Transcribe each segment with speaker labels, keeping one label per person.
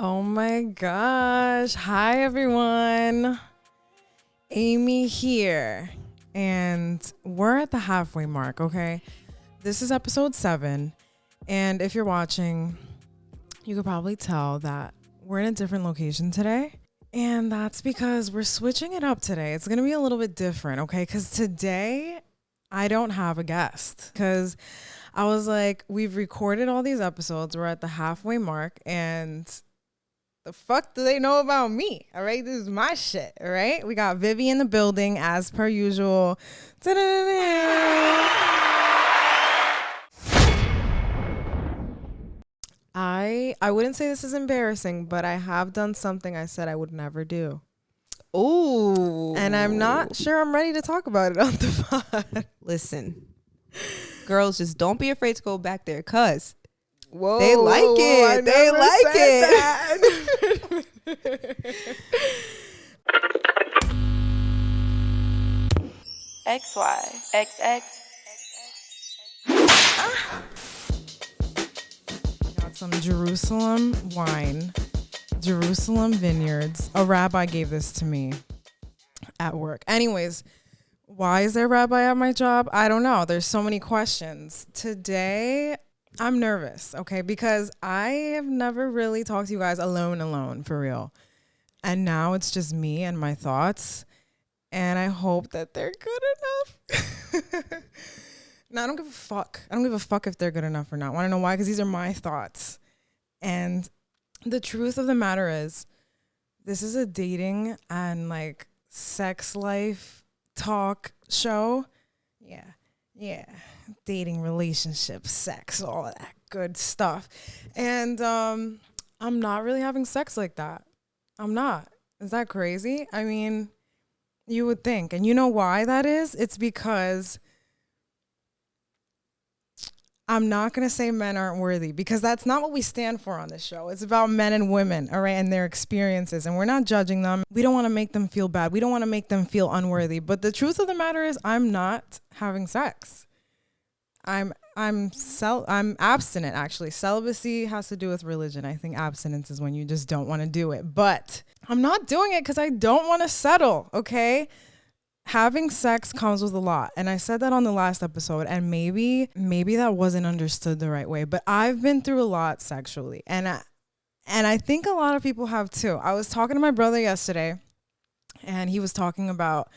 Speaker 1: Oh my gosh. Hi, everyone. Amy here. And we're at the halfway mark, okay? This is episode 7. And if you're watching, you could probably tell that we're in a different location today. And that's because we're switching it up today. It's going to be a little bit different, okay? Because today I don't have a guest. Because I was like, we've recorded all these episodes. We're at the halfway mark. And the fuck do they know about me? All right, this is my shit. All right, we got Vivi in the building as per usual. I wouldn't say this is embarrassing, but I have done something I said I would never do.
Speaker 2: Ooh.
Speaker 1: And I'm not sure I'm ready to talk about it on the pod.
Speaker 2: Listen, girls, just don't be afraid to go back there, cuz
Speaker 1: Whoa,
Speaker 2: they like it. They like it.
Speaker 3: XY
Speaker 1: Got some Jerusalem wine, Jerusalem vineyards. A rabbi gave this to me at work. Anyways, why is there a rabbi at my job? I don't know. There's so many questions. Today, I'm nervous, okay? Because I have never really talked to you guys alone, for real. And now it's just me and my thoughts. And I hope that they're good enough. No, I don't give a fuck. I don't give a fuck if they're good enough or not. Want to know why? Because these are my thoughts. And the truth of the matter is, this is a dating and like sex life talk show. Yeah. Dating, relationships, sex, all of that good stuff. And I'm not really having sex like that. I'm not. Is that crazy? I mean, you would think. And you know why that is? It's because I'm not going to say men aren't worthy, because that's not what we stand for on this show. It's about men and women, all right, and their experiences. And we're not judging them. We don't want to make them feel bad. We don't want to make them feel unworthy. But the truth of the matter is, I'm not having sex. I'm abstinent, actually. Celibacy has to do with religion. I think abstinence is when you just don't want to do it. But I'm not doing it because I don't want to settle, okay? Having sex comes with a lot. And I said that on the last episode, and maybe that wasn't understood the right way. But I've been through a lot sexually. And I think a lot of people have too. I was talking to my brother yesterday, and he was talking about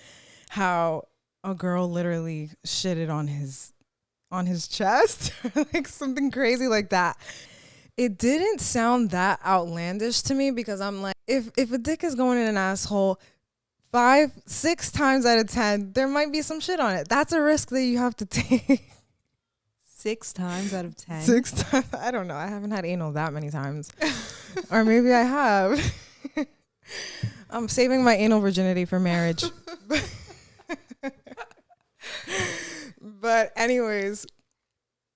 Speaker 1: how a girl literally shitted on his chest, like something crazy like that. It didn't sound that outlandish to me, because I'm like, if a dick is going in an asshole 5-6 times out of 10, there might be some shit on it. That's a risk that you have to take.
Speaker 2: 6 times out of 10.
Speaker 1: 6 times. I don't know. I haven't had anal that many times. Or maybe I have. I'm saving my anal virginity for marriage. But anyways,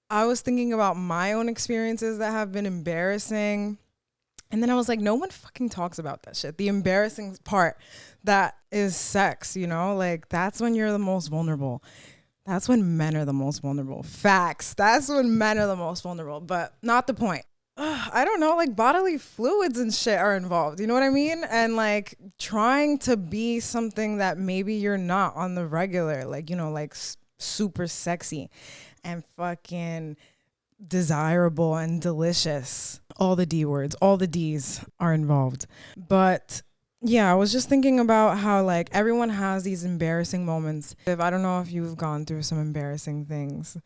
Speaker 1: I was thinking about my own experiences that have been embarrassing. And then I was like, no one fucking talks about that shit. The embarrassing part that is sex, you know? Like, that's when you're the most vulnerable. That's when men are the most vulnerable. Facts. That's when men are the most vulnerable. But not the point. I don't know, like bodily fluids and shit are involved. You know what I mean? And like trying to be something that maybe you're not on the regular. Like, you know, like super sexy and fucking desirable and delicious. All the D words, all the D's are involved. But yeah, I was just thinking about how like everyone has these embarrassing moments. I don't know if you've gone through some embarrassing things.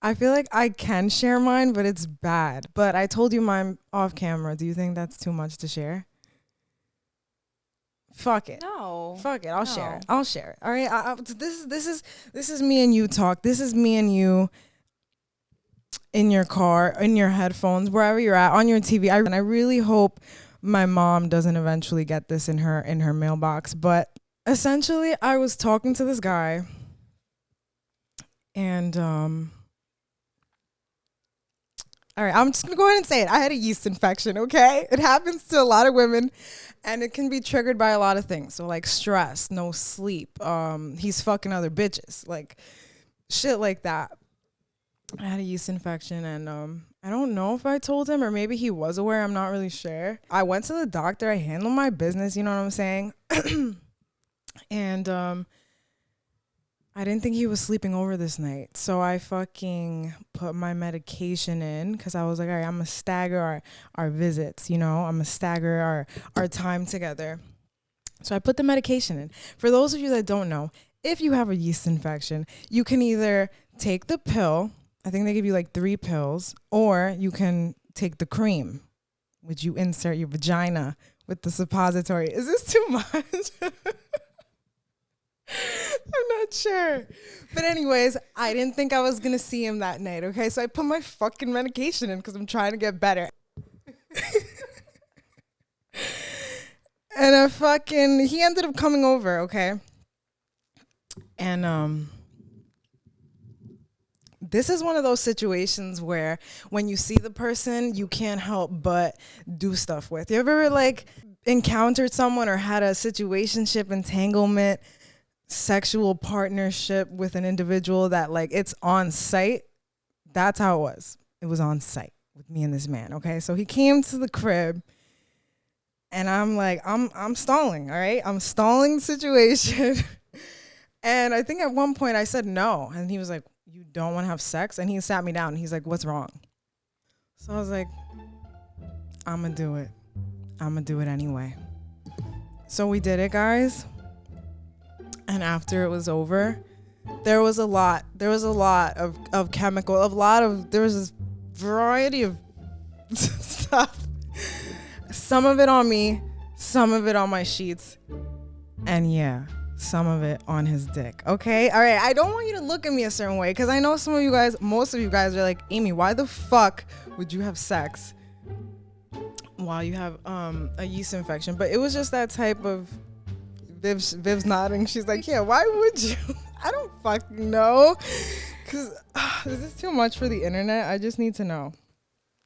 Speaker 1: I feel like I can share mine, but it's bad. But I told you mine off camera. Do you think that's too much to share? Fuck it.
Speaker 2: No.
Speaker 1: Fuck it. I'll share it. I'll share it. All right. This is me and you talk. This is me and you in your car, in your headphones, wherever you're at, on your TV. And I really hope my mom doesn't eventually get this in her mailbox. But essentially, I was talking to this guy, and all right, I'm just gonna go ahead and say it. I had a yeast infection, okay? It happens to a lot of women, and it can be triggered by a lot of things. So like stress, no sleep, he's fucking other bitches, like shit like that. I had a yeast infection, and I don't know if I told him or maybe he was aware. I'm not really sure. I went to the doctor. I handled my business. You know what I'm saying? And I didn't think he was sleeping over this night. So I fucking put my medication in because I was like, all right, I'm going to stagger our visits, you know? I'm going to stagger our time together. So I put the medication in. For those of you that don't know, if you have a yeast infection, you can either take the pill. I think they give you like 3 pills, or you can take the cream, which you insert your vagina with the suppository. Is this too much? I'm not sure. But anyways, I didn't think I was going to see him that night, okay? So I put my fucking medication in because I'm trying to get better. And he ended up coming over, okay? And this is one of those situations where when you see the person, you can't help but do stuff with. You ever like encountered someone or had a situationship, entanglement, sexual partnership with an individual that like it's on site? That's how it was. It was on site with me and this man, okay? So he came to the crib and I'm like, I'm stalling, all right? I'm stalling the situation. And I think at one point I said no. And he was like, you don't want to have sex? And he sat me down and he's like, what's wrong? So I was like, I'm going to do it. I'm going to do it anyway. So we did it, guys. And after it was over, there was a lot of chemical, there was this variety of stuff. Some of it on me, some of it on my sheets. And yeah, some of it on his dick. Okay. All right. I don't want you to look at me a certain way because I know most of you guys are like, Amy, why the fuck would you have sex while you have a yeast infection? But it was just that type of Viv's nodding. She's like, yeah, why would you? I don't fucking know. Because is this too much for the internet? I just need to know.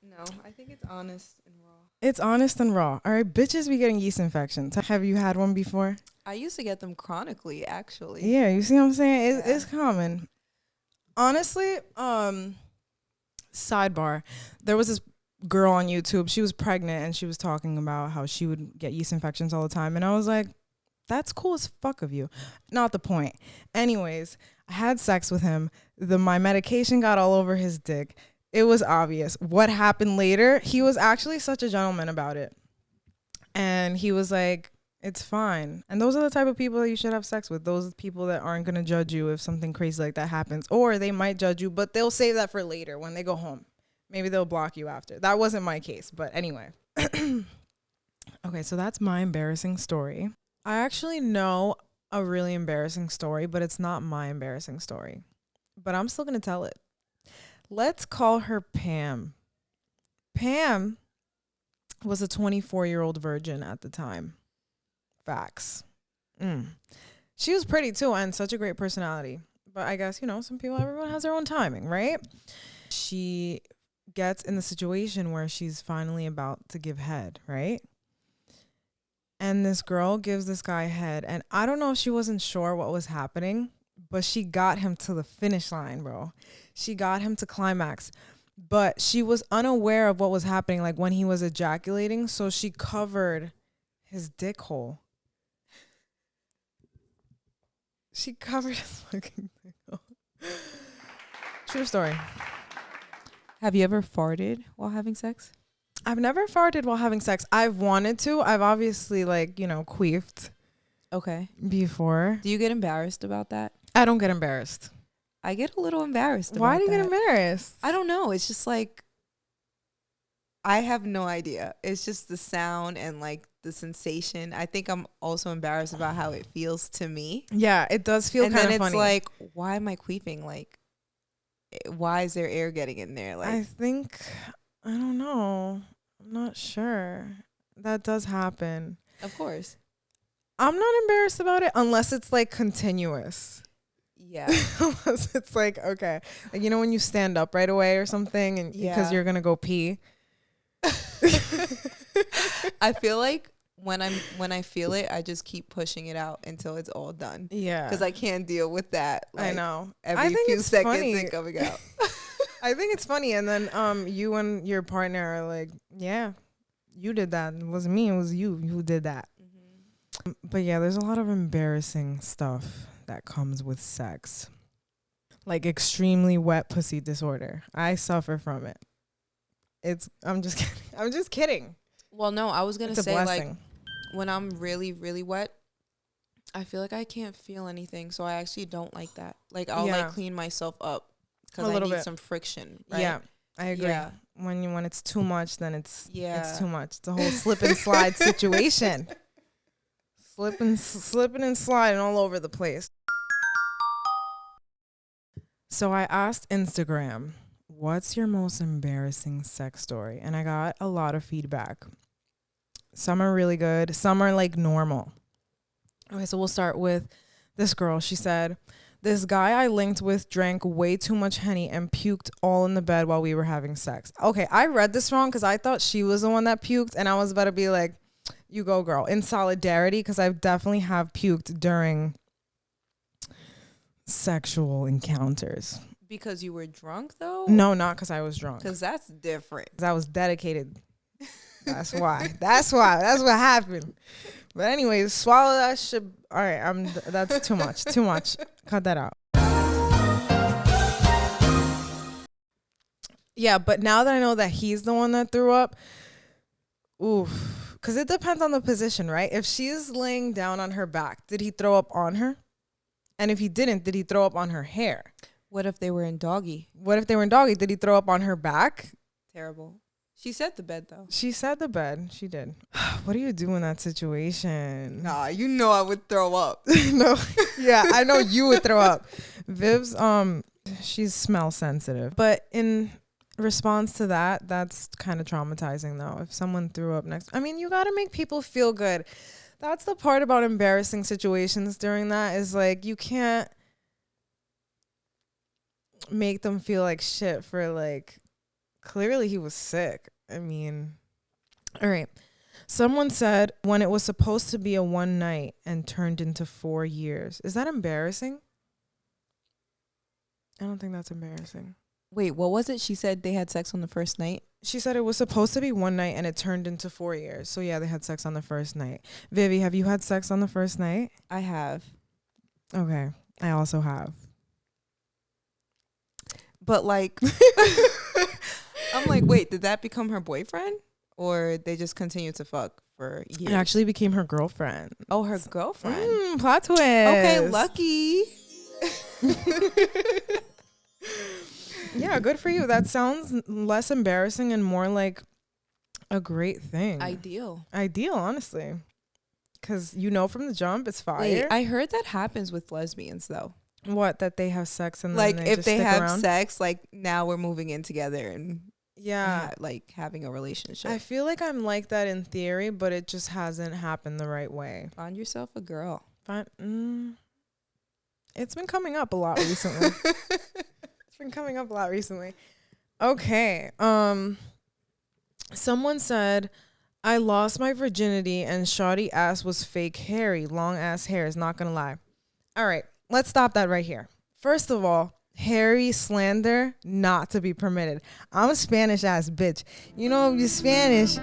Speaker 2: No, I think it's honest and raw.
Speaker 1: It's honest and raw. All right, bitches be getting yeast infections. Have you had one before?
Speaker 2: I used to get them chronically, actually.
Speaker 1: Yeah, you see what I'm saying? It's common. Honestly, sidebar, there was this girl on YouTube. She was pregnant and she was talking about how she would get yeast infections all the time. And I was like, that's cool as fuck of you. Not the point. Anyways, I had sex with him. My medication got all over his dick. It was obvious. What happened later, he was actually such a gentleman about it. And he was like, it's fine. And those are the type of people that you should have sex with. Those people that aren't going to judge you if something crazy like that happens. Or they might judge you, but they'll save that for later when they go home. Maybe they'll block you after. That wasn't my case. But anyway. Okay, so that's my embarrassing story. I actually know a really embarrassing story, but it's not my embarrassing story. But I'm still going to tell it. Let's call her Pam. Pam was a 24-year-old virgin at the time. Facts. She was pretty too and such a great personality. But I guess, everyone has their own timing, right? She gets in the situation where she's finally about to give head, right? And this girl gives this guy head. And I don't know if she wasn't sure what was happening, but she got him to the finish line, bro. She got him to climax. But she was unaware of what was happening, like when he was ejaculating. So she covered his dick hole. She covered his fucking dick hole. True story.
Speaker 2: Have you ever farted while having sex?
Speaker 1: I've never farted while having sex. I've wanted to. I've obviously queefed.
Speaker 2: Okay.
Speaker 1: Before.
Speaker 2: Do you get embarrassed about that?
Speaker 1: I don't get embarrassed.
Speaker 2: I get a little embarrassed.
Speaker 1: Why do you get embarrassed?
Speaker 2: I don't know. It's just like, I have no idea. It's just the sound and the sensation. I think I'm also embarrassed about how it feels to me.
Speaker 1: Yeah, it does feel kind of funny.
Speaker 2: And then it's like, why am I queefing? Why is there air getting in there?
Speaker 1: I don't know. I'm not sure. That does happen.
Speaker 2: Of course.
Speaker 1: I'm not embarrassed about it unless it's continuous.
Speaker 2: Yeah.
Speaker 1: Unless it's okay. When you stand up right away or something and because you're going to go pee.
Speaker 2: I feel like when I feel it, I just keep pushing it out until it's all done. Yeah. Because I can't deal with that.
Speaker 1: I know.
Speaker 2: Every few seconds it coming out.
Speaker 1: I think it's funny. And then you and your partner are like, yeah, you did that. It wasn't me. It was you who did that. But yeah, there's a lot of embarrassing stuff that comes with sex. Like extremely wet pussy disorder. I suffer from it. I'm just kidding. I'm just kidding.
Speaker 2: Well, no, I was going to
Speaker 1: It's a
Speaker 2: say,
Speaker 1: blessing.
Speaker 2: like, when I'm really, really wet, I feel like I can't feel anything. So I actually don't like that. Like, I'll, like, clean myself up because I need some friction, right?
Speaker 1: Yeah, I agree.
Speaker 2: Yeah.
Speaker 1: When it's too much, then it's
Speaker 2: Yeah.
Speaker 1: too much. It's a whole slip and slide situation. Slipping and sliding all over the place. So I asked Instagram, what's your most embarrassing sex story? And I got a lot of feedback. Some are really good. Some are like normal. Okay, so we'll start with this girl. She said, this guy I linked with drank way too much Henny and puked all in the bed while we were having sex. Okay, I read this wrong because I thought she was the one that puked, and I was about to be like, you go, girl, in solidarity, because I definitely have puked during sexual encounters.
Speaker 2: Because you were drunk, though?
Speaker 1: No, not because I was drunk.
Speaker 2: Because that's different.
Speaker 1: 'Cause I was dedicated. That's why. That's why. That's what happened. But anyways, swallow that shit. All right, that's too much. Too much. Cut that out. Yeah, but now that I know that he's the one that threw up, oof. Because it depends on the position, right? If she's laying down on her back, did he throw up on her? And if he didn't, did he throw up on her hair?
Speaker 2: What if they were in doggy?
Speaker 1: What if they were in doggy? Did he throw up on her back?
Speaker 2: Terrible. She said the bed, though.
Speaker 1: She said the bed. She did. What do you do in that situation?
Speaker 2: Nah, you know I would throw up.
Speaker 1: No. Yeah, I know you would throw up. Viv's, she's smell sensitive. But in response to that, that's kind of traumatizing, though. If someone threw up next, I mean, you got to make people feel good. That's the part about embarrassing situations during that is like, you can't make them feel like shit for like, clearly he was sick. I mean, all right. Someone said when it was supposed to be a one night and turned into 4 years. Is that embarrassing? I don't think that's embarrassing.
Speaker 2: Wait, what was it? She said they had sex on the first night?
Speaker 1: She said it was supposed to be one night and it turned into 4 years. So yeah, they had sex on the first night. Vivi, have you had sex on the first night?
Speaker 2: I have.
Speaker 1: Okay. I also have.
Speaker 2: But like, I'm like, wait, did that become her boyfriend? Or they just continued to fuck for years?
Speaker 1: It actually became her girlfriend.
Speaker 2: Oh, her girlfriend.
Speaker 1: Plot twist.
Speaker 2: Okay, lucky.
Speaker 1: Yeah, good for you. That sounds less embarrassing and more like a great thing.
Speaker 2: Ideal,
Speaker 1: honestly. Because you know from the jump, it's fire.
Speaker 2: Wait, I heard that happens with lesbians, though.
Speaker 1: What? That they have sex and
Speaker 2: like
Speaker 1: then they
Speaker 2: if
Speaker 1: just
Speaker 2: they
Speaker 1: stick
Speaker 2: have
Speaker 1: around?
Speaker 2: sex, like now we're moving in together and
Speaker 1: Yeah.
Speaker 2: like having a relationship.
Speaker 1: I feel like I'm like that in theory, but it just hasn't happened the right way.
Speaker 2: Find yourself a girl.
Speaker 1: It's been coming up a lot recently. Okay. Someone said, I lost my virginity and shawty ass was fake hairy. Long ass hairs, not gonna lie. All right, let's stop that right here. First of all, hairy slander, not to be permitted. I'm a Spanish ass bitch. You know, if you're Spanish,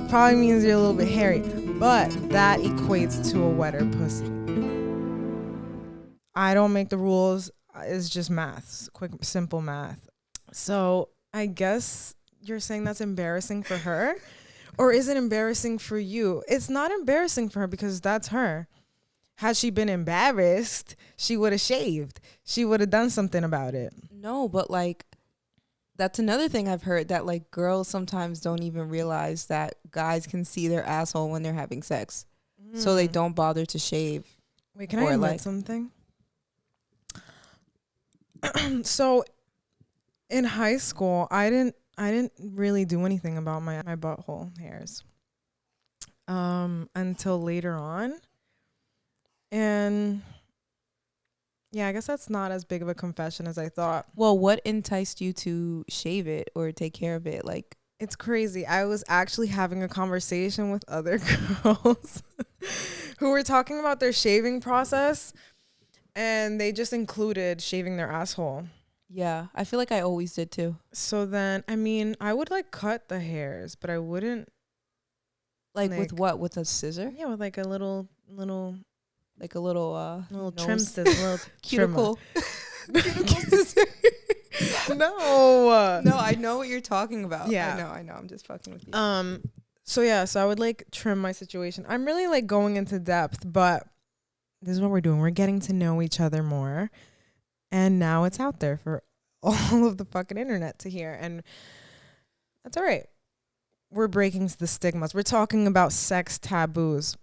Speaker 1: probably means you're a little bit hairy. But that equates to a wetter pussy. I don't make the rules. It's just math. Quick, simple math. So I guess you're saying that's embarrassing for her? Or is it embarrassing for you? It's not embarrassing for her because that's her. Had she been embarrassed, she would have shaved. She would have done something about it.
Speaker 2: No, but like, that's another thing I've heard, that like girls sometimes don't even realize that guys can see their asshole when they're having sex. So they don't bother to shave.
Speaker 1: Wait, can I admit something? So in high school, I didn't really do anything about my butthole hairs until later on. And yeah, I guess that's not as big of a confession as I thought.
Speaker 2: Well, what enticed you to shave it or take care of it? Like,
Speaker 1: it's crazy. I was actually having a conversation with other girls who were talking about their shaving process, and they just included shaving their asshole.
Speaker 2: Yeah, I feel like I always did too.
Speaker 1: So then, I mean, I would like cut the hairs, but I wouldn't
Speaker 2: Like with what? With a scissor?
Speaker 1: yeah, with like a little
Speaker 2: Like a little
Speaker 1: trim
Speaker 2: nose
Speaker 1: scissor, little trimmer.
Speaker 2: cuticle. Cuticle scissor.
Speaker 1: No.
Speaker 2: No, I know what you're talking about.
Speaker 1: Yeah.
Speaker 2: I know. I'm just fucking with you.
Speaker 1: So yeah, so I would like trim my situation. I'm really like going into depth, but this is what we're doing. We're getting to know each other more. And now it's out there for all of the fucking internet to hear. And that's all right. We're breaking the stigmas. We're talking about sex taboos.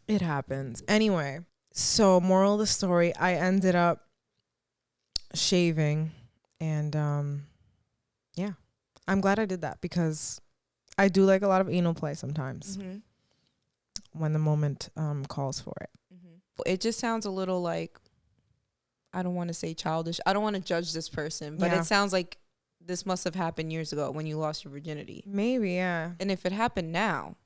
Speaker 1: It happens. Anyway, so moral of the story, I ended up shaving. And yeah, I'm glad I did that because I do like a lot of anal play sometimes when the moment calls for it.
Speaker 2: It just sounds a little like, I don't want to say childish. I don't want to judge this person, but it sounds like this must have happened years ago when you lost your virginity.
Speaker 1: Maybe, yeah.
Speaker 2: And if it happened now,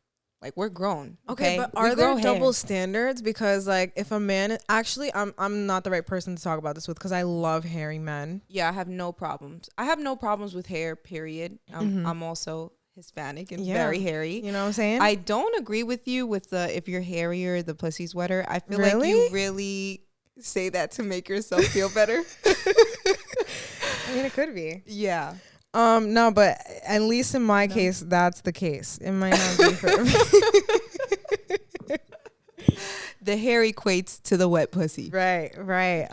Speaker 2: like we're grown.
Speaker 1: Okay, but are there double standards? Because like if a man, actually, I'm not the right person to talk about this with because I love hairy men.
Speaker 2: Yeah, I have no problems. I have no problems with hair, period. I'm also Hispanic and very hairy.
Speaker 1: You know what I'm saying?
Speaker 2: I don't agree with you with the if you're hairier, the pussy's wetter. I feel
Speaker 1: Really?
Speaker 2: like you really say that to make yourself feel better.
Speaker 1: I mean, it could be.
Speaker 2: Yeah.
Speaker 1: No, but at least in my case, that's the case. It might not be for
Speaker 2: the hair equates to the wet pussy.
Speaker 1: Right.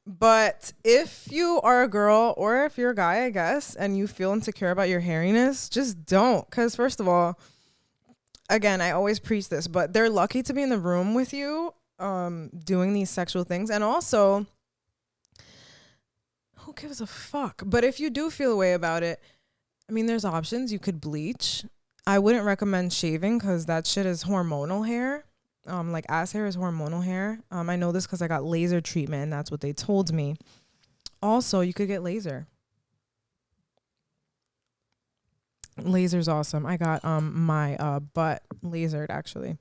Speaker 1: But if you are a girl or if you're a guy, I guess, and you feel insecure about your hairiness, just don't. Because first of all, again, I always preach this, but they're lucky to be in the room with you doing these sexual things. And also, who gives a fuck? But if you do feel a way about it, I mean, there's options. You could bleach. I wouldn't recommend shaving because that shit is hormonal hair. Like ass hair is hormonal hair. I know this because I got laser treatment and that's what they told me. Also, you could get laser. Laser's awesome. I got my butt lasered actually.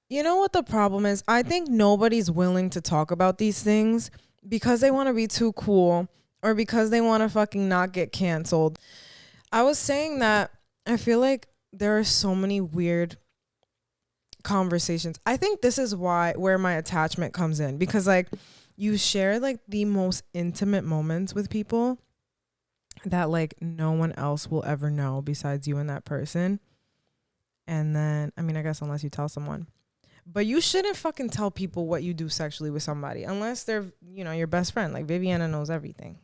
Speaker 1: You know what the problem is? I think nobody's willing to talk about these things because they want to be too cool or because they want to fucking not get canceled. I was saying that I feel like there are so many weird conversations. I think this is where my attachment comes in because like you share like the most intimate moments with people that like no one else will ever know besides you and that person. And then, I mean, I guess unless you tell someone. But you shouldn't fucking tell people what you do sexually with somebody unless they're, you know, your best friend. Like Viviana knows everything.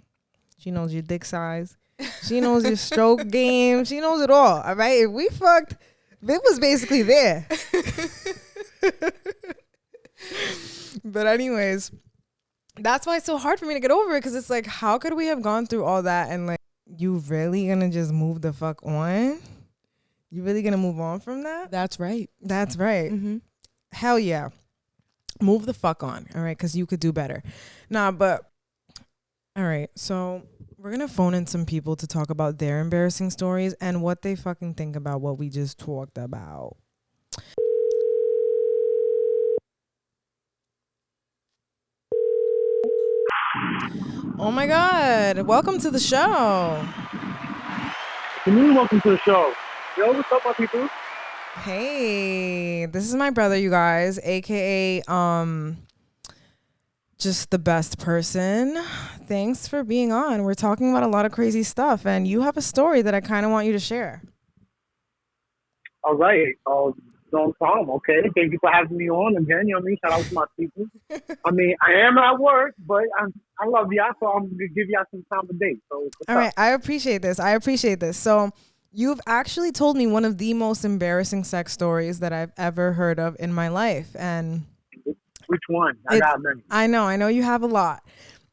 Speaker 1: She knows your dick size. She knows your stroke game. She knows it all. All right. If we fucked, Viv was basically there. But anyways, that's why it's so hard for me to get over it because it's like, how could we have gone through all that and like, you really gonna just move the fuck on? You really gonna move on from that?
Speaker 2: That's right.
Speaker 1: That's right. Mm-hmm. Hell yeah. Move the fuck on. All right. Because you could do better. Nah, but all right. So we're going to phone in some people to talk about their embarrassing stories and what they fucking think about what we just talked about. Oh my God. Welcome to the show.
Speaker 3: You mean welcome to the show? Yo, what's up, my people?
Speaker 1: Hey, this is my brother, you guys, aka just the best person. Thanks for being on. We're talking about a lot of crazy stuff, and you have a story that I kind of want you to share.
Speaker 3: All right. No problem. Okay. Thank you for having me on again. You know what I mean? Shout out to my people. I mean, I am at work, but I love y'all, so I'm going to give y'all some time of day. So,
Speaker 1: all right. I appreciate this. So you've actually told me one of the most embarrassing sex stories that I've ever heard of in my life. And
Speaker 3: which one? I got many.
Speaker 1: I know you have a lot.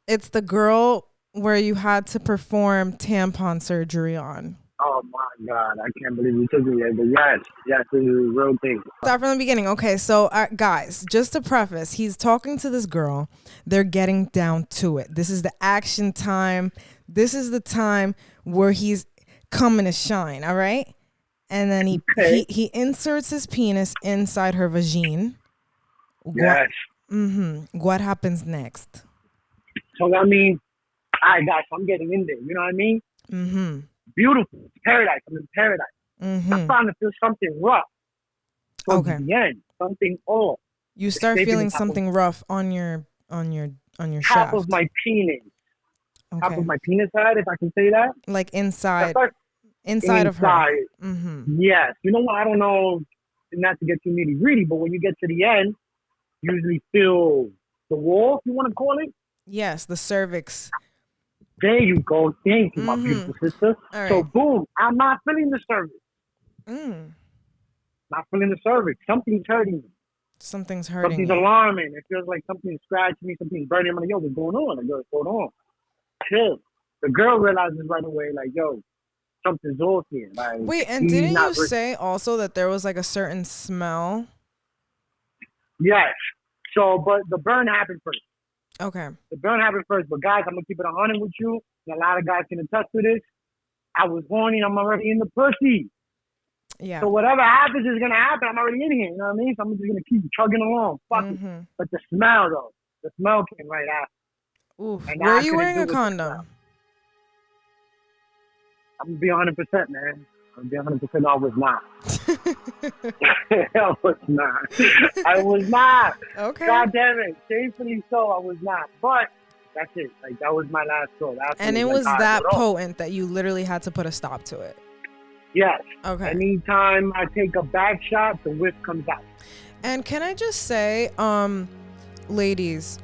Speaker 1: It's the girl where you had to perform tampon surgery on.
Speaker 3: Oh my God, I can't believe you took me there. But yes, this is a real thing.
Speaker 1: Start from the beginning. Okay, so guys, just to preface, he's talking to this girl. They're getting down to it. This is the action time. This is the time where he's coming to shine, all right? And then he inserts his penis inside her vagina.
Speaker 3: Yes.
Speaker 1: What happens next?
Speaker 3: So I mean, All right, guys, so I'm getting in there. You know what I mean?
Speaker 1: Mm-hmm.
Speaker 3: Beautiful. It's paradise. I'm in paradise. I'm
Speaker 1: Mm-hmm.
Speaker 3: starting to feel something rough towards
Speaker 1: Okay.
Speaker 3: the end. Something off.
Speaker 1: You start
Speaker 3: Escaping
Speaker 1: feeling
Speaker 3: the
Speaker 1: something rough on your
Speaker 3: top of
Speaker 1: shaft.
Speaker 3: my penis. Top
Speaker 1: Okay.
Speaker 3: of my penis side, if I can say that.
Speaker 1: Like
Speaker 3: I
Speaker 1: inside
Speaker 3: start
Speaker 1: inside of her.
Speaker 3: inside.
Speaker 1: Mm-hmm.
Speaker 3: Yes. You know what? I don't know, not to get too nitty gritty, but when you get to the end, you usually feel the wall, if you want to call it.
Speaker 1: Yes, the cervix.
Speaker 3: There you go. Thank you, my
Speaker 1: Mm-hmm.
Speaker 3: beautiful sister.
Speaker 1: All
Speaker 3: So,
Speaker 1: right.
Speaker 3: boom, I'm not feeling the cervix.
Speaker 1: Mm.
Speaker 3: Not feeling the cervix. Something's hurting me.
Speaker 1: Something's hurting
Speaker 3: Something's
Speaker 1: you.
Speaker 3: alarming. It feels like something's scratching me. Something's burning. I'm like, yo, what's going on? Like, yo, what's going on? Chill. The girl realizes right away, like, yo, something's off here. Like,
Speaker 1: Wait, and
Speaker 3: he's
Speaker 1: didn't
Speaker 3: not.
Speaker 1: you say also that there was like a certain smell?
Speaker 3: Yes. So, but the burn happened first.
Speaker 1: Okay.
Speaker 3: The burn happened first. But guys, I'm gonna keep it 100 with you, and a lot of guys can attest to this. I was horny. I'm already in the pussy.
Speaker 1: Yeah.
Speaker 3: So whatever happens is gonna happen. I'm already in here. You know what I mean? So I'm just gonna keep chugging along. Fuck it.
Speaker 1: Mm-hmm.
Speaker 3: But the smell though, the smell came right after.
Speaker 1: Oof.
Speaker 3: And
Speaker 1: Were
Speaker 3: I
Speaker 1: you
Speaker 3: couldn't
Speaker 1: wearing
Speaker 3: do
Speaker 1: a
Speaker 3: with the
Speaker 1: condom?
Speaker 3: smell. I'm gonna be 100%, man. I'm gonna be 100%. I was not. I was not. I was not.
Speaker 1: Okay.
Speaker 3: God damn it. Shamefully so, I was not. But that's it. Like that was my last straw.
Speaker 1: And it was that potent that you literally had to put a stop to it.
Speaker 3: Yes.
Speaker 1: Okay.
Speaker 3: Anytime I take a back shot, the whip comes out.
Speaker 1: And can I just say, ladies,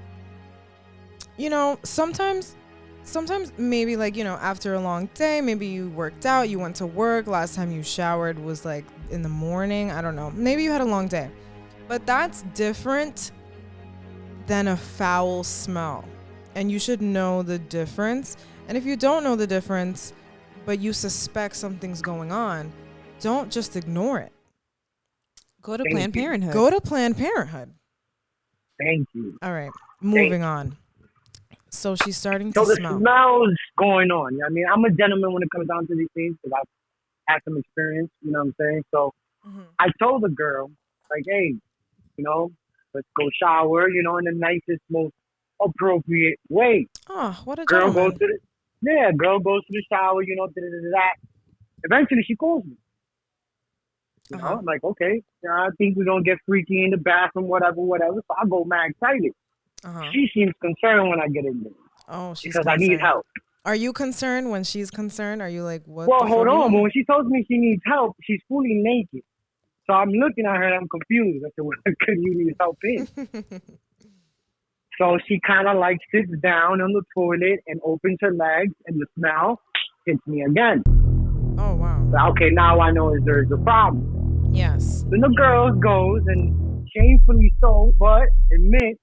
Speaker 1: you know, sometimes maybe like, you know, after a long day, maybe you worked out, you went to work, last time you showered was like in the morning, I don't know. Maybe you had a long day. But that's different than a foul smell. And you should know the difference. And if you don't know the difference, but you suspect something's going on, don't just ignore it.
Speaker 2: Go to Planned Parenthood.
Speaker 1: Go to Planned Parenthood.
Speaker 3: Thank you.
Speaker 1: All right, moving on. So she's starting to
Speaker 3: So the
Speaker 1: smell.
Speaker 3: smell's going on. You know what I mean, I'm a gentleman when it comes down to these things because I've had some experience. You know what I'm saying? So I told the girl, like, hey, you know, let's go shower, you know, in the nicest, most appropriate way.
Speaker 1: Oh, what a
Speaker 3: Girl
Speaker 1: gentleman.
Speaker 3: goes to the shower, you know, da-da-da-da-da. Eventually she calls me. You know, I'm like, okay, I think we're going to get freaky in the bathroom, whatever. So I go mad excited. She seems concerned when I get in there.
Speaker 1: Oh, she's
Speaker 3: because
Speaker 1: concerned.
Speaker 3: I need help.
Speaker 1: Are you concerned when she's concerned? Are you like, what?
Speaker 3: Well, hold on. But when she tells me she needs help, she's fully naked. So I'm looking at her and I'm confused. I said, what could you need help in? So she kind of like sits down on the toilet and opens her legs, and the smell hits me again.
Speaker 1: Oh, wow.
Speaker 3: So, okay, now I know there's a problem.
Speaker 1: Yes.
Speaker 3: Then the girl goes and shamefully so, but admits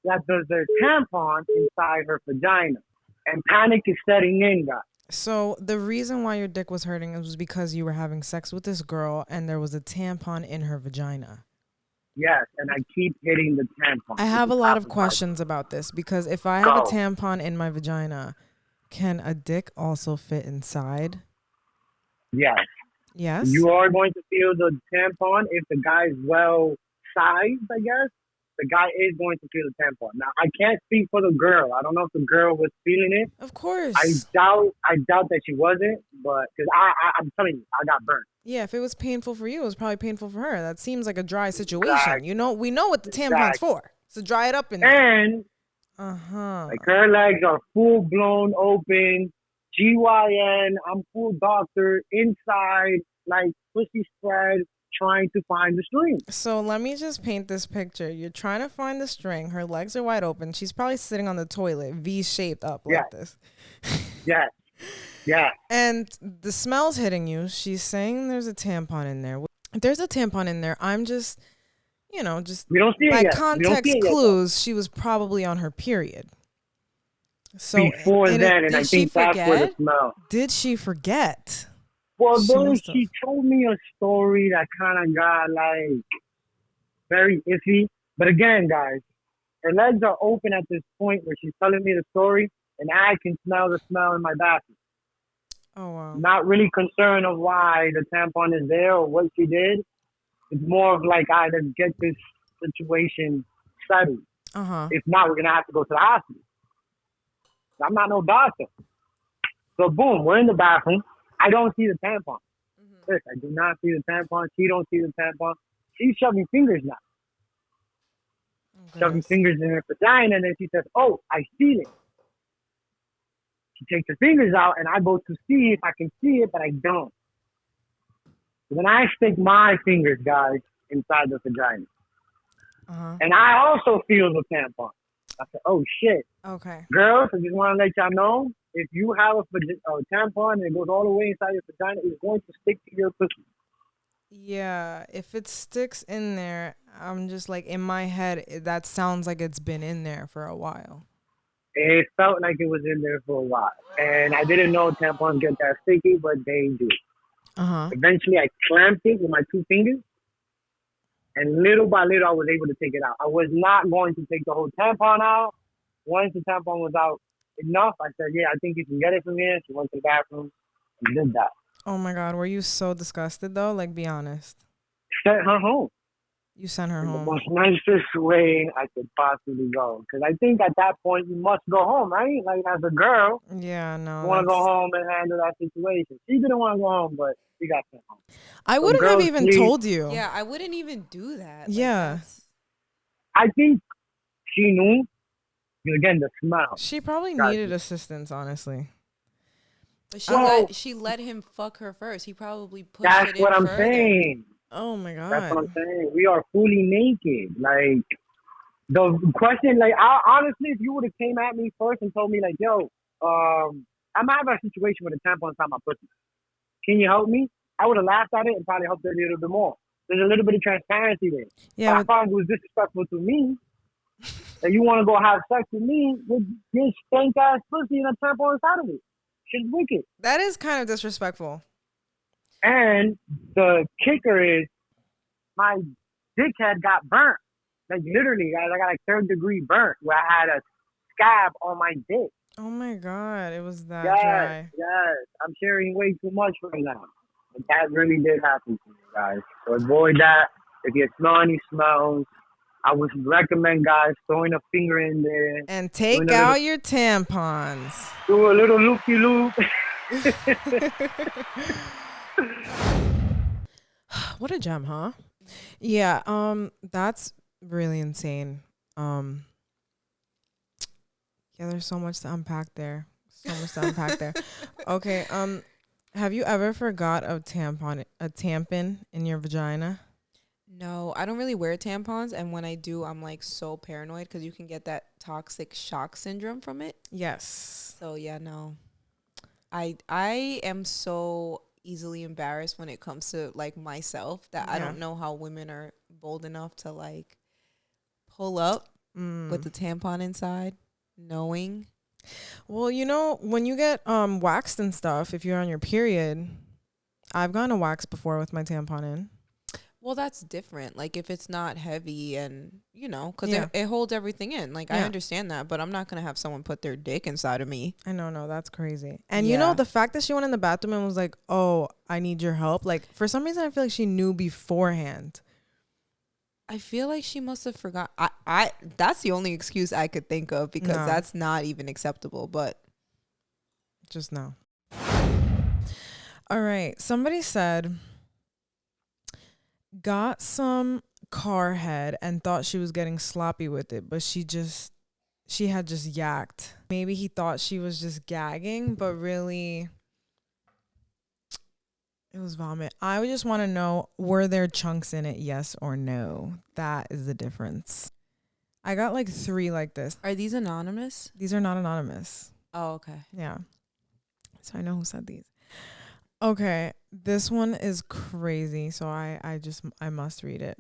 Speaker 3: that there's a tampon inside her vagina. And panic is setting in, guys.
Speaker 1: So the reason why your dick was hurting was because you were having sex with this girl and there was a tampon in her vagina.
Speaker 3: Yes, and I keep hitting the tampon.
Speaker 1: I have a lot of questions about this because if I have a tampon in my vagina, can a dick also fit inside?
Speaker 3: Yes.
Speaker 1: Yes?
Speaker 3: You are going to feel the tampon if the guy is well sized, I guess. The guy is going to feel the tampon. Now, I can't speak for the girl. I don't know if the girl was feeling it.
Speaker 1: Of course.
Speaker 3: I doubt that she wasn't, but because I'm telling you, I got burnt.
Speaker 1: Yeah, if it was painful for you, it was probably painful for her. That seems like a dry situation. Exactly. You know, we know what the tampon's for. So dry it up in there.
Speaker 3: And like her legs are full blown open, GYN. I'm full doctor inside, like pussy spread, trying to find the string.
Speaker 1: So let me just paint this picture. You're trying to find the string. Her legs are wide open. She's probably sitting on the toilet, V-shaped up like this.
Speaker 3: Yes. Yeah.
Speaker 1: And the smell's hitting you. She's saying there's a tampon in there. If there's a tampon in there, I'm just, you know, just
Speaker 3: we don't see
Speaker 1: by
Speaker 3: it yet.
Speaker 1: context clues, she was probably on her period. So
Speaker 3: before then, and I think that's where the smell.
Speaker 1: Did she forget?
Speaker 3: Well, then she told me a story that kind of got like very iffy. But again, guys, her legs are open at this point where she's telling me the story, and I can smell the smell in my bathroom.
Speaker 1: Oh, wow.
Speaker 3: Not really concerned of why the tampon is there or what she did. It's more of like either get this situation settled. If not, we're going to have to go to the hospital. I'm not no doctor. So boom, we're in the bathroom. I don't see the tampon. Yes, I do not see the tampon. She don't see the tampon. She's shoving fingers now.
Speaker 1: Oh,
Speaker 3: Shoving
Speaker 1: goodness.
Speaker 3: fingers in her vagina, and then she says, "Oh, I feel it." She takes her fingers out, and I go to see if I can see it, but I don't. So then I stick my fingers, guys, inside the vagina,
Speaker 1: Uh-huh.
Speaker 3: and I also feel the tampon. I said, "Oh shit,
Speaker 1: Okay.
Speaker 3: girls! I just want to let y'all know, if you have a tampon and it goes all the way inside your vagina, it's going to stick to your pussy."
Speaker 1: Yeah, if it sticks in there, I'm just like in my head, that sounds like it's been in there for a while.
Speaker 3: It felt like it was in there for a while, and I didn't know tampons get that sticky, but they do.
Speaker 1: Uh-huh.
Speaker 3: Eventually, I clamped it with my two fingers, and little by little, I was able to take it out. I was not going to take the whole tampon out. Once the tampon was out enough, I said, "Yeah, I think you can get it from here." She went to the bathroom and did that.
Speaker 1: Oh my God, were you so disgusted though? Like, be honest.
Speaker 3: Sent her home
Speaker 1: You sent her
Speaker 3: in the
Speaker 1: home.
Speaker 3: most nicest way I could possibly go. Because I think at that point, you must go home, right? Like, as a girl,
Speaker 1: Yeah,
Speaker 3: you
Speaker 1: no,
Speaker 3: want to go
Speaker 1: that's.
Speaker 3: home and handle that situation. She didn't want to go home, but she got sent home.
Speaker 1: I
Speaker 3: So
Speaker 1: wouldn't have
Speaker 3: girls,
Speaker 1: even
Speaker 3: please.
Speaker 1: told you.
Speaker 2: Yeah, I wouldn't even do that. Like,
Speaker 1: Yeah.
Speaker 3: I think she knew. Because again, the smell.
Speaker 1: She probably
Speaker 3: Got
Speaker 1: needed
Speaker 3: you.
Speaker 1: assistance, honestly.
Speaker 2: But
Speaker 3: Well,
Speaker 2: she let him fuck her first. He probably pushed
Speaker 3: that's
Speaker 2: it
Speaker 3: what
Speaker 2: in
Speaker 3: I'm
Speaker 2: further.
Speaker 3: saying.
Speaker 1: Oh my
Speaker 3: That's what
Speaker 1: God.
Speaker 3: I'm saying. We are fully naked. Like, the question, like, honestly, if you would have came at me first and told me, like, "Yo, I'm having a situation with a tampon inside my pussy. Can you help me?" I would have laughed at it and probably helped her a little bit more. There's a little bit of transparency there.
Speaker 1: Yeah,
Speaker 3: But I
Speaker 1: but
Speaker 3: found it was disrespectful to me that you want to go have sex with me with this stank ass pussy and a tampon inside of it. Shit's wicked.
Speaker 1: that is kind of disrespectful.
Speaker 3: And the kicker is my dickhead got burnt. Like literally, guys, I got like third-degree burnt where I had a scab on my dick.
Speaker 1: Oh my God, it was that
Speaker 3: Yes,
Speaker 1: dry.
Speaker 3: yes. I'm sharing way too much right now. But that really did happen to me, guys. So avoid that. If you smell any smells, I would recommend guys throwing a finger in there,
Speaker 1: And
Speaker 3: doing
Speaker 1: take
Speaker 3: a little,
Speaker 1: out your tampons.
Speaker 3: do a little loopy loop.
Speaker 1: What a gem, huh? Yeah, that's really insane. Um yeah, there's so much to unpack there. So much to unpack there. Okay, have you ever forgot a tampon in your vagina?
Speaker 2: No, I don't really wear tampons, and when I do, I'm like so paranoid because you can get that toxic shock syndrome from it.
Speaker 1: Yes.
Speaker 2: So yeah, no. I am so easily embarrassed when it comes to like myself that I
Speaker 1: Yeah.
Speaker 2: don't know how women are bold enough to like pull up with the tampon inside, knowing.
Speaker 1: Well, you know, when you get waxed and stuff, if you're on your period, I've gone to wax before with my tampon in.
Speaker 2: Well, that's different. Like if it's not heavy and, you know, because
Speaker 1: Yeah.
Speaker 2: it holds everything in. Like I
Speaker 1: Yeah.
Speaker 2: understand that, but I'm not going to have someone put their dick inside of me.
Speaker 1: I know, no, that's crazy. And you know,
Speaker 2: Yeah.
Speaker 1: the fact that she went in the bathroom and was like, "Oh, I need your help." Like for some reason, I feel like she knew beforehand.
Speaker 2: I feel like she must have forgot. I that's the only excuse I could think of because
Speaker 1: No.
Speaker 2: that's not even acceptable. But
Speaker 1: Just no. All right. Somebody said, got some car head and thought she was getting sloppy with it, but she had just yacked. Maybe he thought she was just gagging, but really it was vomit. I would just want to know, were there chunks in it? Yes or no? That is the difference. I got like 3 like this.
Speaker 2: are these anonymous?
Speaker 1: These are not anonymous.
Speaker 2: Oh, okay.
Speaker 1: Yeah. So I know who said these. Okay. This one is crazy. So I must read it.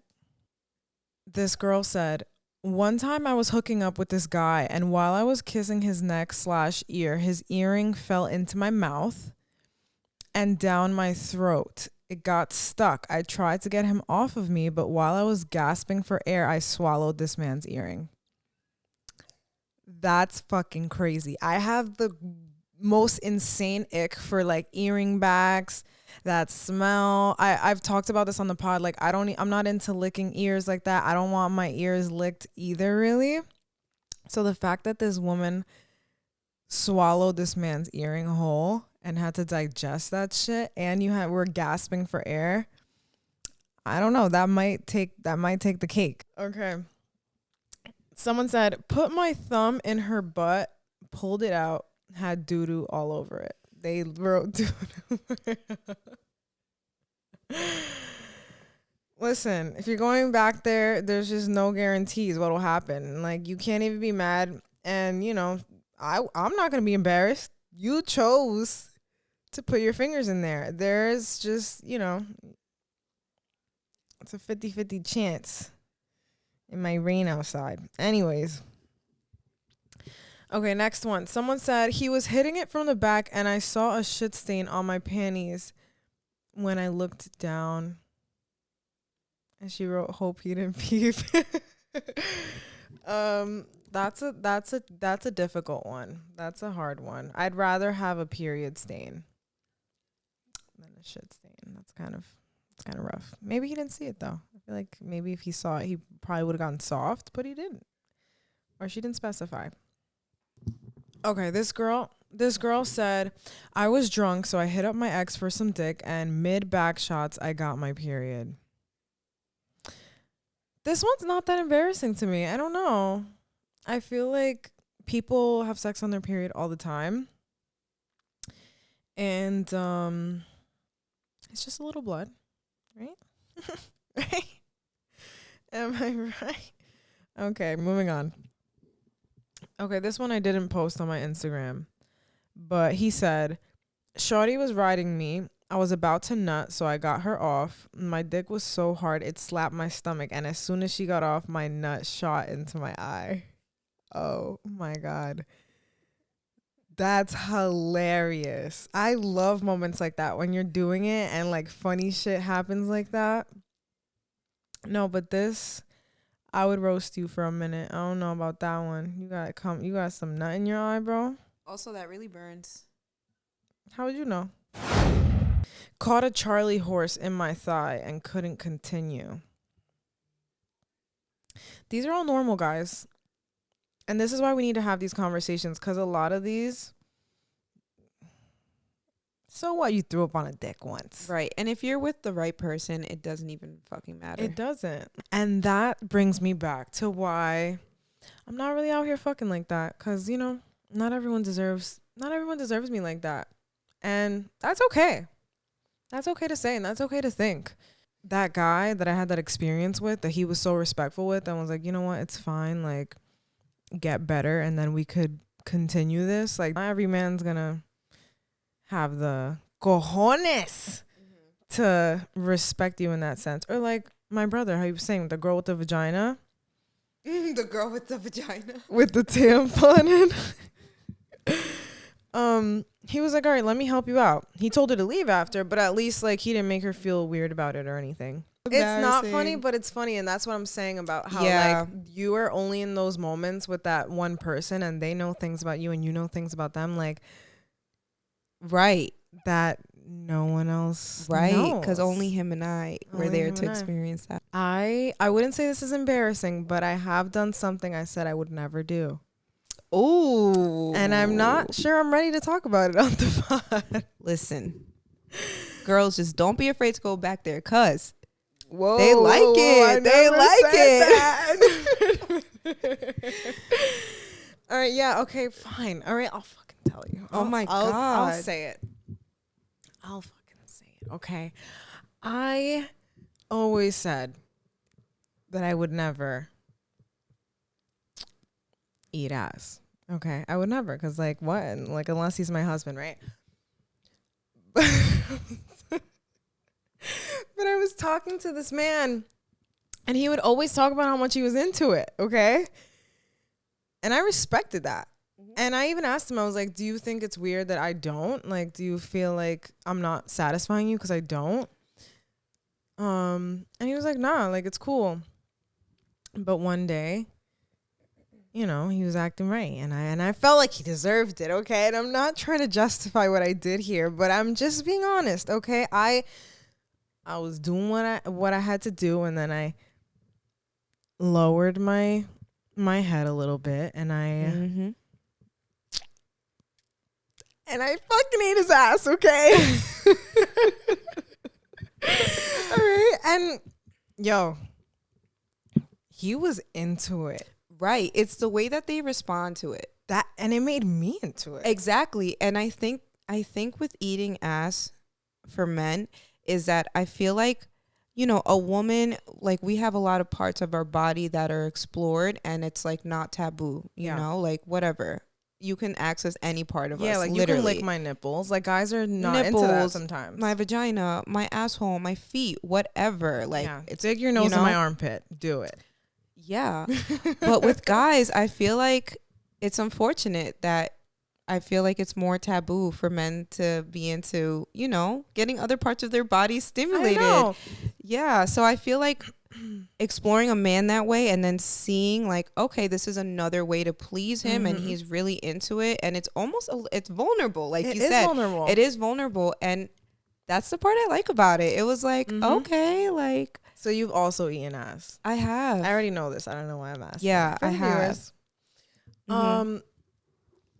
Speaker 1: This girl said, one time I was hooking up with this guy, and while I was kissing his neck/ear, his earring fell into my mouth and down my throat. It got stuck. I tried to get him off of me, but while I was gasping for air, I swallowed this man's earring. That's fucking crazy. I have the most insane ick for like earring backs, that smell. I've talked about this on the pod. Like I'm not into licking ears like that. I don't want my ears licked either, really. So the fact that this woman swallowed this man's earring whole and had to digest that shit, and were gasping for air, I don't know. That might take the cake. Okay. Someone said, put my thumb in her butt, pulled it out, had doo-doo all over it. They wrote doo-doo. Listen, if you're going back there, there's just no guarantees what'll happen. Like, you can't even be mad. And, you know, I'm not going to be embarrassed. You chose to put your fingers in there. There's just, you know, it's a 50-50 chance. It might rain outside. Anyways. Okay, next one. Someone said, he was hitting it from the back and I saw a shit stain on my panties when I looked down. And she wrote, hope he didn't peep. That's a difficult one. That's a hard one. I'd rather have a period stain than a shit stain. It's kind of rough. Maybe he didn't see it though. I feel like maybe if he saw it, he probably would have gotten soft, but he didn't. Or she didn't specify. Okay, this girl said, I was drunk, so I hit up my ex for some dick, and mid back shots, I got my period. This one's not that embarrassing to me. I don't know. I feel like people have sex on their period all the time. And it's just a little blood, right? Right? Am I right? Okay, moving on. Okay, this one I didn't post on my Instagram. But he said, shorty was riding me. I was about to nut, so I got her off. My dick was so hard, it slapped my stomach. And as soon as she got off, my nut shot into my eye. Oh, my God. That's hilarious. I love moments like that when you're doing it and, like, funny shit happens like that. No, but this, I would roast you for a minute. I don't know about that one. You got some nut in your eye, bro?
Speaker 2: Also, that really burns.
Speaker 1: How would you know? Caught a Charlie horse in my thigh and couldn't continue. These are all normal, guys. And this is why we need to have these conversations, because a lot of these, so what, you threw up on a dick once.
Speaker 2: Right. And if you're with the right person, it doesn't even fucking matter.
Speaker 1: It doesn't. And that brings me back to why I'm not really out here fucking like that, because, you know, not everyone deserves me like that. And that's okay. That's okay to say, and that's okay to think. That guy that I had that experience with, that he was so respectful with, and was like, you know what, it's fine, like, get better, and then we could continue this. Like, not every man's gonna have the cojones to respect you in that sense. Or like my brother, how you were saying, the girl with the vagina.
Speaker 2: The girl with the vagina.
Speaker 1: With the tampon in. He was like, all right, let me help you out. He told her to leave after, but at least, like, he didn't make her feel weird about it or anything. It's not funny, but it's funny. And that's what I'm saying about how, like, you are only in those moments with that one person and they know things about you and you know things about them. Like,
Speaker 2: right.
Speaker 1: That no one else
Speaker 2: right, because only him and I were there to experience that.
Speaker 1: I wouldn't say this is embarrassing, but I have done something I said I would never do.
Speaker 2: Oh,
Speaker 1: and I'm not sure I'm ready to talk about it on the pod.
Speaker 2: Listen, girls, just don't be afraid to go back there, cause
Speaker 1: whoa,
Speaker 2: they like it. They like it.
Speaker 1: All right, yeah, okay, fine. All right, I'll fucking tell you.
Speaker 2: Oh my God,
Speaker 1: I'll say it. I'll fucking say it. Okay, I always said that I would never eat ass. Okay, I would never, because, like, what? Like, unless he's my husband, right? But I was talking to this man, and he would always talk about how much he was into it, okay? And I respected that. Mm-hmm. And I even asked him, I was like, do you think it's weird that I don't? Like, do you feel like I'm not satisfying you because I don't? And he was like, nah, like, it's cool. But one day, you know, he was acting right, and I felt like he deserved it, okay? And I'm not trying to justify what I did here, but I'm just being honest, okay? I was doing what I had to do, and then I lowered my head a little bit, and I And I fucking ate his ass, okay? All right. And yo, he was into it.
Speaker 2: Right. It's the way that they respond to it.
Speaker 1: And it made me into it.
Speaker 2: Exactly. And I think with eating ass for men is that I feel like, you know, a woman, like we have a lot of parts of our body that are explored and it's like not taboo, you know, like whatever. You can access any part of us.
Speaker 1: Yeah, like
Speaker 2: literally.
Speaker 1: you can lick my nipples. Like guys are not into that sometimes.
Speaker 2: My vagina, my asshole, my feet, whatever. Like
Speaker 1: dig your nose in my armpit. Do it.
Speaker 2: Yeah. But with guys, I feel like it's unfortunate that I feel like it's more taboo for men to be into, you know, getting other parts of their body stimulated.
Speaker 1: I know.
Speaker 2: Yeah. So I feel like exploring a man that way and then seeing like, okay, this is another way to please him and he's really into it. And it's almost, it's vulnerable. Like you said,
Speaker 1: vulnerable.
Speaker 2: It is vulnerable. And that's the part I like about it. It was like, okay, like.
Speaker 1: So you've also eaten ass.
Speaker 2: I have.
Speaker 1: I already know this. I don't know why I'm asking.
Speaker 2: Yeah, I have.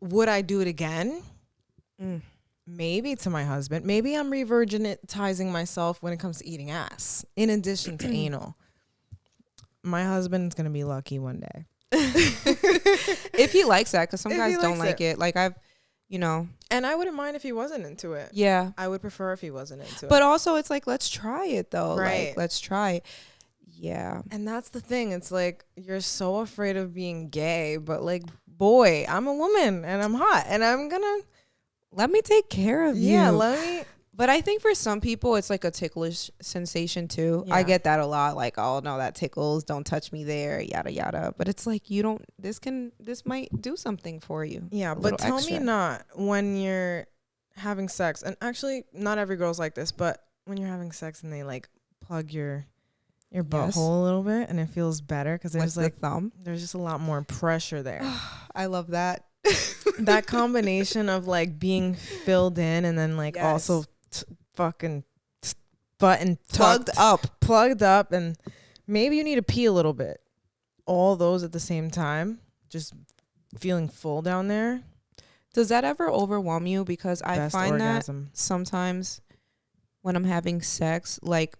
Speaker 1: Would I do it again? Maybe to my husband. Maybe I'm re-virginizing myself when it comes to eating ass, in addition to anal. My husband's going to be lucky one day.
Speaker 2: If he likes that, because some guys don't like it. Like I've, you know.
Speaker 1: And I wouldn't mind if he wasn't into it.
Speaker 2: Yeah.
Speaker 1: I would prefer if he wasn't into it.
Speaker 2: But also it's like, let's try it though.
Speaker 1: Right.
Speaker 2: Like, let's try. Yeah.
Speaker 1: And that's the thing. It's like, you're so afraid of being gay, but like, boy, I'm a woman and I'm hot and I'm gonna
Speaker 2: let me take care of you.
Speaker 1: Yeah, let me.
Speaker 2: But I think for some people it's like a ticklish sensation too.
Speaker 1: Yeah.
Speaker 2: I get that a lot. Like, oh no, that tickles. Don't touch me there. Yada yada. But it's like you don't. This might do something for you.
Speaker 1: Yeah, but tell me not when you're having sex. And actually, not every girl's like this. But when you're having sex and they like plug your butthole a little bit and it feels better because there's like
Speaker 2: thumb.
Speaker 1: There's just a lot more pressure there.
Speaker 2: I love that.
Speaker 1: That combination of like being filled in and then like also fucking button plugged up, and maybe you need to pee a little bit. All those at the same time, just feeling full down there.
Speaker 2: Does that ever overwhelm you? Because I find orgasm. That sometimes when I'm having sex, like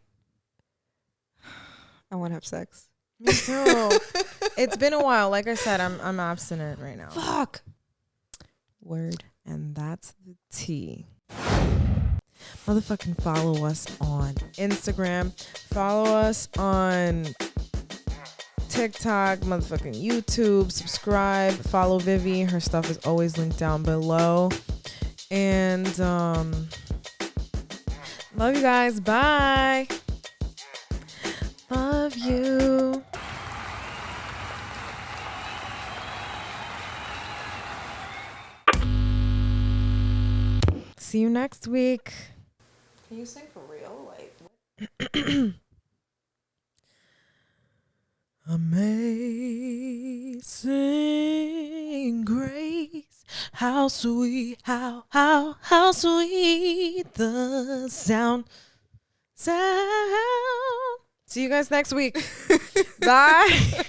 Speaker 2: I want to have sex.
Speaker 1: Me too. It's been a while. Like I said, I'm abstinent right now.
Speaker 2: Fuck. Word.
Speaker 1: And that's the tea. Motherfucking follow us on Instagram. Follow us on TikTok, motherfucking YouTube. Subscribe. Follow Vivi. Her stuff is always linked down below. And love you guys. Bye. Love you. See you next week.
Speaker 2: Can you sing for real? Like
Speaker 1: Amazing grace, how sweet, how sweet the sound. See you guys next week. Bye.